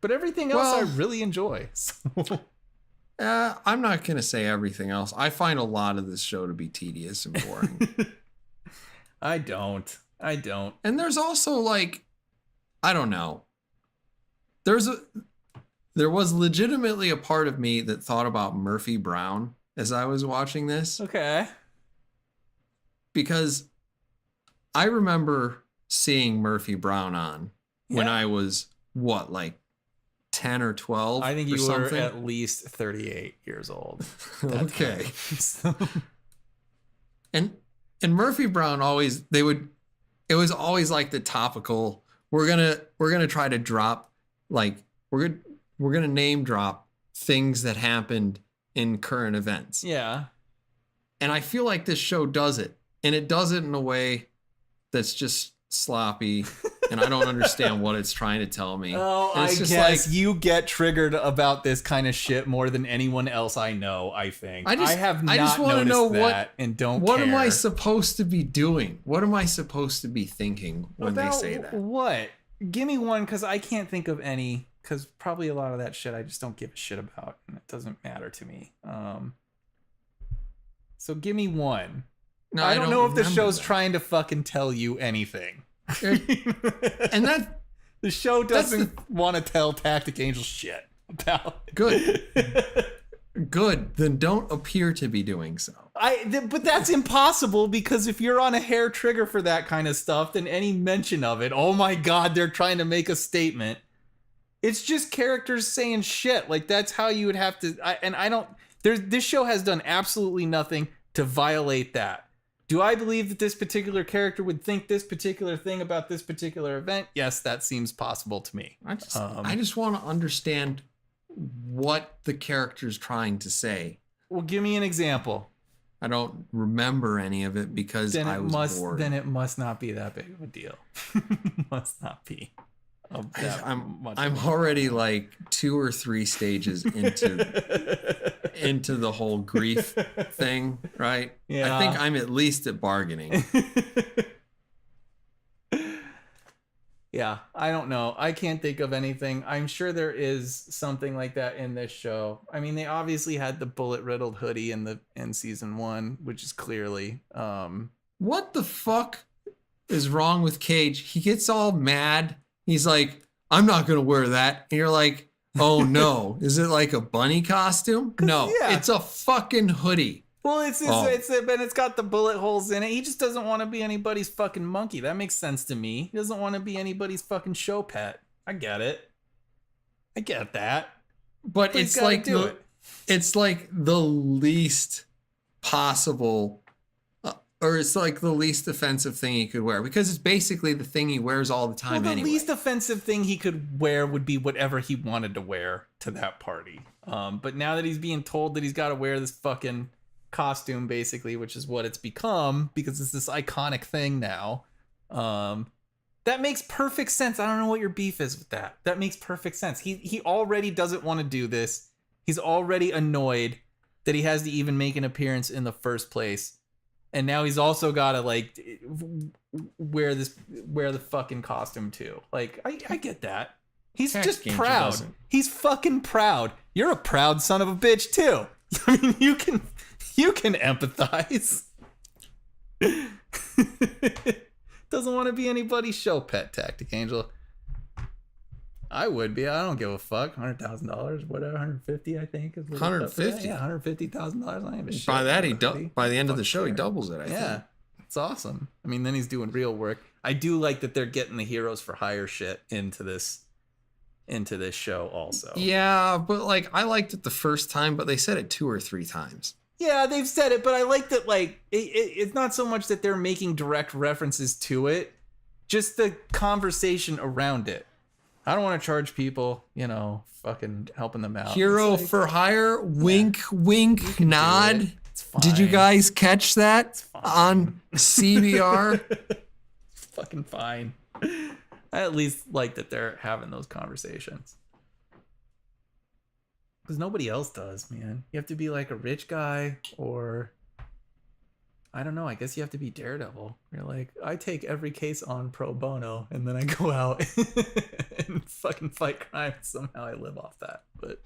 But everything else I really enjoy. So. I'm not going to say everything else. I find a lot of this show to be tedious and boring. I don't. And there's also like, I don't know. There was legitimately a part of me that thought about Murphy Brown as I was watching this. Okay. Because I remember seeing Murphy Brown on when I was, like 10 or 12? I think you were were at least 38 years old. Okay. And Murphy Brown it was always like the topical, we're gonna try to drop, like we're gonna name drop things that happened in current events. Yeah. And I feel like this show does it. And it does it in a way that's just sloppy. And I don't understand what it's trying to tell me. Oh, I guess like, you get triggered about this kind of shit more than anyone else I know, I think. I have not noticed know that and don't what care. am I supposed to be doing? What am I supposed to be thinking when they say that? What? Give me one, because I can't think of any, because probably a lot of that shit I just don't give a shit about, and it doesn't matter to me. So give me one. No, I don't know if the show's that. trying to fucking tell you anything. And that the show doesn't want to tell Tactic Angel shit about. Good. Then don't appear to be doing so. But that's impossible, because if you're on a hair trigger for that kind of stuff, then any mention of it, oh my god, they're trying to make a statement. It's just characters saying shit. Like, that's how you would have to. This show has done absolutely nothing to violate that. Do I believe that this particular character would think this particular thing about this particular event? Yes, that seems possible to me. I just want to understand what the character's trying to say. Well, give me an example. I don't remember any of it because I was bored. Then it must not be that big of a deal. Must not be. I'm already like 2 or 3 stages into the whole grief thing, right? Yeah. I think I'm at least at bargaining. Yeah, I don't know. I can't think of anything. I'm sure there is something like that in this show. I mean, they obviously had the bullet riddled hoodie in season 1, which is clearly What the fuck is wrong with Cage? He gets all mad. He's like, I'm not gonna wear that. And you're like, oh no. Is it like a bunny costume? No, yeah. it's a fucking hoodie. well, it's got the bullet holes in it. He just doesn't want to be anybody's fucking monkey. That makes sense to me. He doesn't want to be anybody's fucking show pet. I get it. I get that. But But he's it's gotta like do it. it's like the least possible, or it's like the least offensive thing he could wear, because it's basically the thing he wears all the time Well, the anyway. least offensive thing he could wear would be whatever he wanted to wear to that party. But now that he's being told that he's got to wear this fucking costume, basically, which is what it's become because it's this iconic thing now. That makes perfect sense. I don't know what your beef is with that. That makes perfect sense. He already doesn't want to do this. He's already annoyed that he has to even make an appearance in the first place. And now he's also got to like wear the fucking costume too. Like I get that. He's Tax just Ganger proud. doesn't. He's fucking proud. You're a proud son of a bitch too. I mean, you can empathize. Doesn't want to be anybody's show pet, Tactic Angel. I would be. I don't give a fuck. $100,000, whatever, 150, I think. Is what it's up to. $150? Yeah, $150,000. I don't give a shit. By that, Everybody. by the end of the Fuck show, he care. doubles it. I Yeah, think. it's awesome. I mean, then he's doing real work. I do like that they're getting the Heroes for Hire shit into this show also. Yeah, but like I liked it the first time, but they said it 2 or 3 times. Yeah, they've said it, but I like that. Like, it's not so much that they're making direct references to it, just the conversation around it. I don't want to charge people, fucking helping them out. Hero It's like, for hire, wink, wink, nod. it. It's fine. Did you guys catch that fine. on CBR? It's fucking fine. I at least like that they're having those conversations. Because nobody else does, man. You have to be like a rich guy, or I don't know. I guess you have to be Daredevil. You're like, I take every case on pro bono, and then I go out and fucking fight crime. Somehow I live off that. But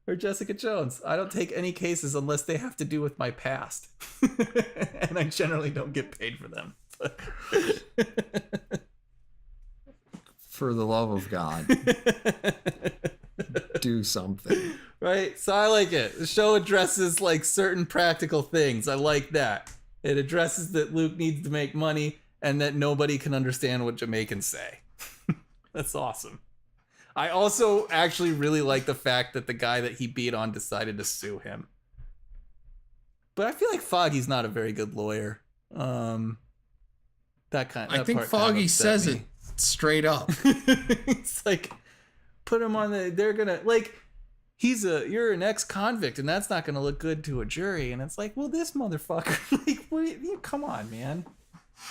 or Jessica Jones. I don't take any cases unless they have to do with my past, and I generally don't get paid for them. For the love of God, do something. Right? So I like it. The show addresses like certain practical things. I like that. It addresses that Luke needs to make money and that nobody can understand what Jamaicans say. That's awesome. I also actually really like the fact that the guy that he beat on decided to sue him. But I feel like Foggy's not a very good lawyer. I That think part kind of Foggy upset says me. it straight up. It's like, put him on they're gonna like, you're an ex-convict and that's not gonna look good to a jury. And it's like, well, this motherfucker, like, come on, man.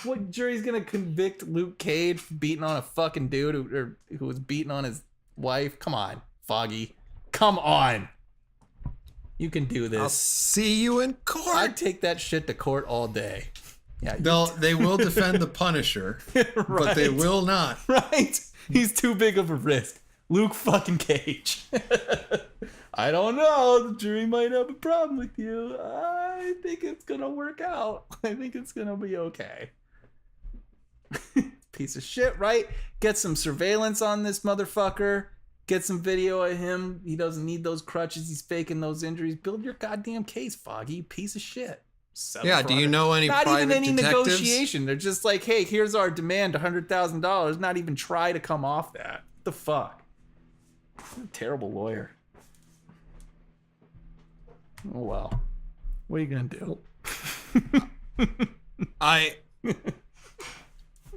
What jury's gonna convict Luke Cage for beating on a fucking dude who was beating on his wife? Come on, Foggy. Come on. You can do this. I'll see you in court. I'd take that shit to court all day. Yeah, They will defend the Punisher, but they Right. will not. Right? He's too big of a risk. Luke fucking Cage. I don't know. The jury might have a problem with you. I think it's gonna work out. I think it's gonna be okay. Piece of shit, right? Get some surveillance on this motherfucker. Get some video of him. He doesn't need those crutches. He's faking those injuries. Build your goddamn case, Foggy. Piece of shit. Settle Yeah, for do you know any not private even any detectives? negotiation. They're just like, hey, here's our demand, $100,000. Not even try to come off that. What the fuck? What a terrible lawyer. Oh well. What are you gonna do?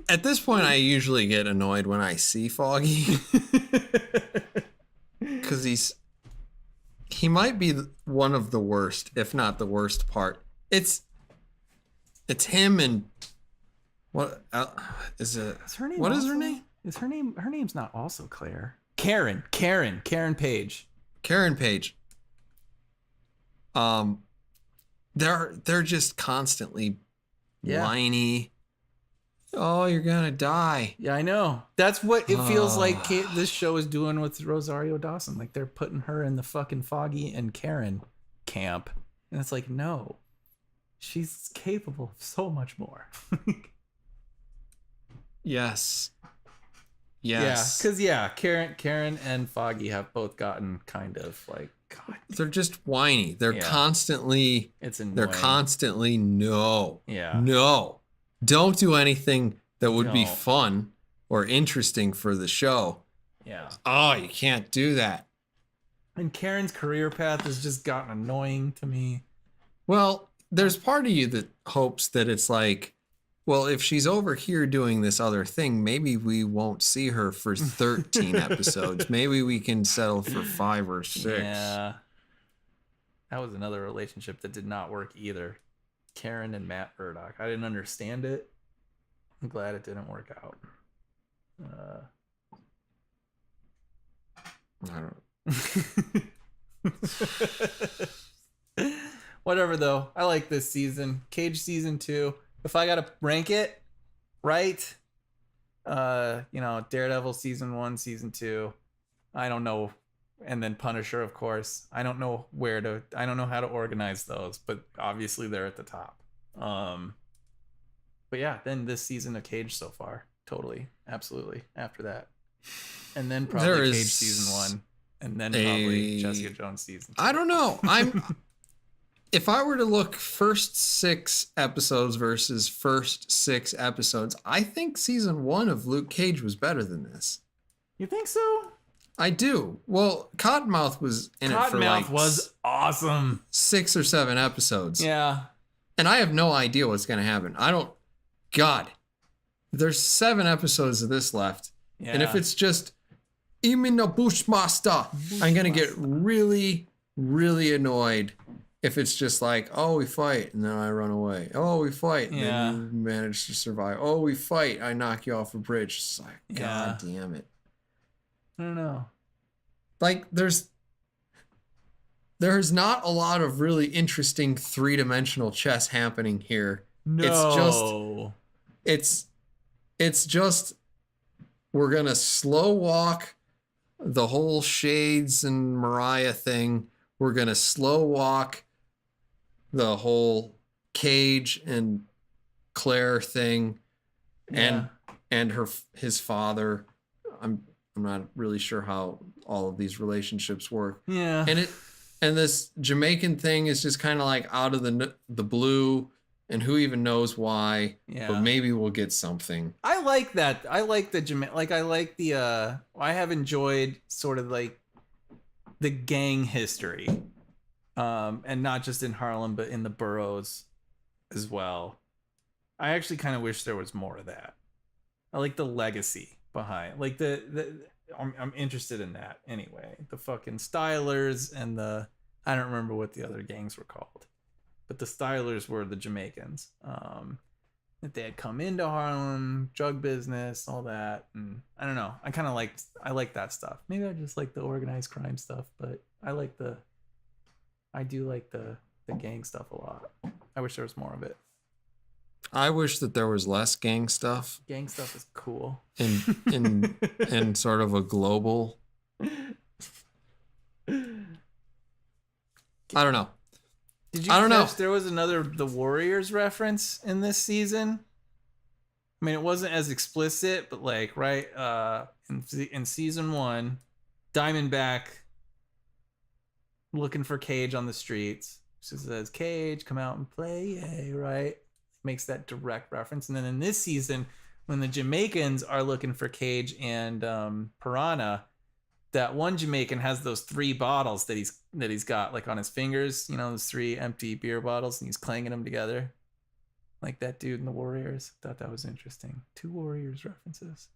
At this point, I usually get annoyed when I see Foggy because he might be one of the worst, if not the worst part. It's him and what is it? Is her name What is her also- name? Is her name? Her name's not also Claire. Karen Page. Karen Page. They're just constantly Yeah. whiny Oh, you're gonna die. Yeah, I know. That's what it feels like this show is doing with Rosario Dawson. Like they're putting her in the fucking Foggy and Karen camp. And it's like, no. She's capable of so much more. Yes. Yeah, because Karen and Foggy have both gotten kind of like, God, They're just whiny. They're constantly it's annoying. they're constantly no. Yeah. No. Don't do anything that would be No. fun or interesting for the show. Yeah. Oh, you can't do that. And Karen's career path has just gotten annoying to me. Well, there's part of you that hopes that it's like, well, if she's over here doing this other thing, maybe we won't see her for 13 episodes. Maybe we can settle for 5 or 6. Yeah. That was another relationship that did not work either. Karen and Matt Murdock. I didn't understand it. I'm glad it didn't work out. I don't. Whatever though. I like this season. Cage season 2. If I gotta rank it, right? Daredevil season 1, season 2. I don't know. And then Punisher, of course. I don't know how to organize those, but obviously they're at the top. But yeah, then this season of Cage so far. Totally. Absolutely. After that. And then probably There Cage is season 1. And then probably Jessica Jones season 2. I don't know. If I were to look first 6 episodes versus first 6 episodes, I think season 1 of Luke Cage was better than this. You think so? I do. Well, Cottonmouth was in it for like was awesome. 6 or 7 episodes. Yeah. And I have no idea what's going to happen. God, there's 7 episodes of this left. Yeah. And if it's just, Imin the Bushmaster, I'm going to get really, really annoyed if it's just like, oh, we fight, and then I run away. Oh, we fight, and then you manage to survive. Oh, we fight, I knock you off a bridge. It's like, God damn it. I don't know. Like, there's not a lot of really interesting 3-dimensional chess happening here. No. It's just we're gonna slow walk the whole Shades and Mariah thing. We're gonna slow walk the whole Cage and Claire thing, and his father. I'm not really sure how all of these relationships work. Yeah. And this Jamaican thing is just kind of like out of the blue, and who even knows why. Yeah. But maybe we'll get something. I like that. I like the I have enjoyed sort of like the gang history. And not just in Harlem, but in the boroughs as well. I actually kind of wish there was more of that. I like the legacy behind, like I'm interested in that anyway. The fucking Stylers and I don't remember what the other gangs were called, but the Stylers were the Jamaicans. That they had come into Harlem, drug business, all that, and I don't know. I like that stuff. Maybe I just like the organized crime stuff, but I do like the gang stuff a lot. I wish there was more of it. I wish that there was less gang stuff. Gang stuff is cool. In sort of a global. I don't know. Did you catch there was another The Warriors reference in this season? I mean, it wasn't as explicit, but like in season 1, Diamondback looking for Cage on the streets. She says, "Cage, come out and play," yay, right? Makes that direct reference. And then in this season, when the Jamaicans are looking for Cage and Piranha, that one Jamaican has those 3 bottles that he's got like on his fingers, those 3 empty beer bottles, and he's clanging them together like that dude in the Warriors. Thought that was interesting. 2 Warriors references.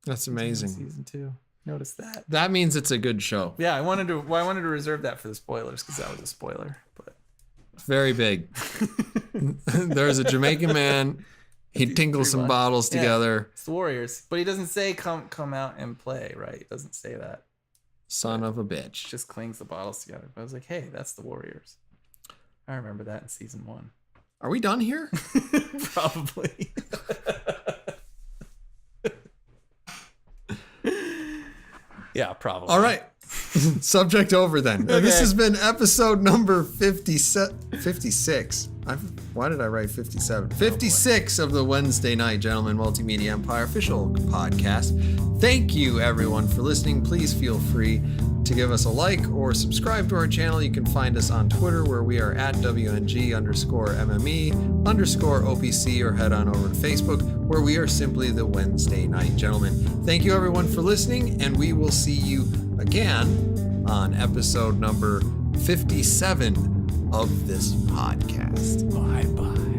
That's amazing. Season 2. Notice that. That means it's a good show. Yeah, I wanted to reserve that for the spoilers because that was a spoiler, but very big. There's a Jamaican man. He tinkles some bottles together. It's the Warriors, but he doesn't say come out and play, right? He doesn't say that. Son of a bitch. Just clings the bottles together. But I was like, hey, that's the Warriors. I remember that in season 1. Are we done here? Probably. Yeah, probably. All right. Subject over then. This Okay. has been episode number 56. Why did I write 57? 56 of the Wednesday Night Gentlemen Multimedia Empire official podcast. Thank you, everyone, for listening. Please feel free to give us a like or subscribe to our channel. You can find us on Twitter, where we are at WNG_MME_OPC, or head on over to Facebook, where we are simply the Wednesday Night Gentlemen. Thank you, everyone, for listening, and we will see you again on episode number 57 of this podcast. Bye-bye.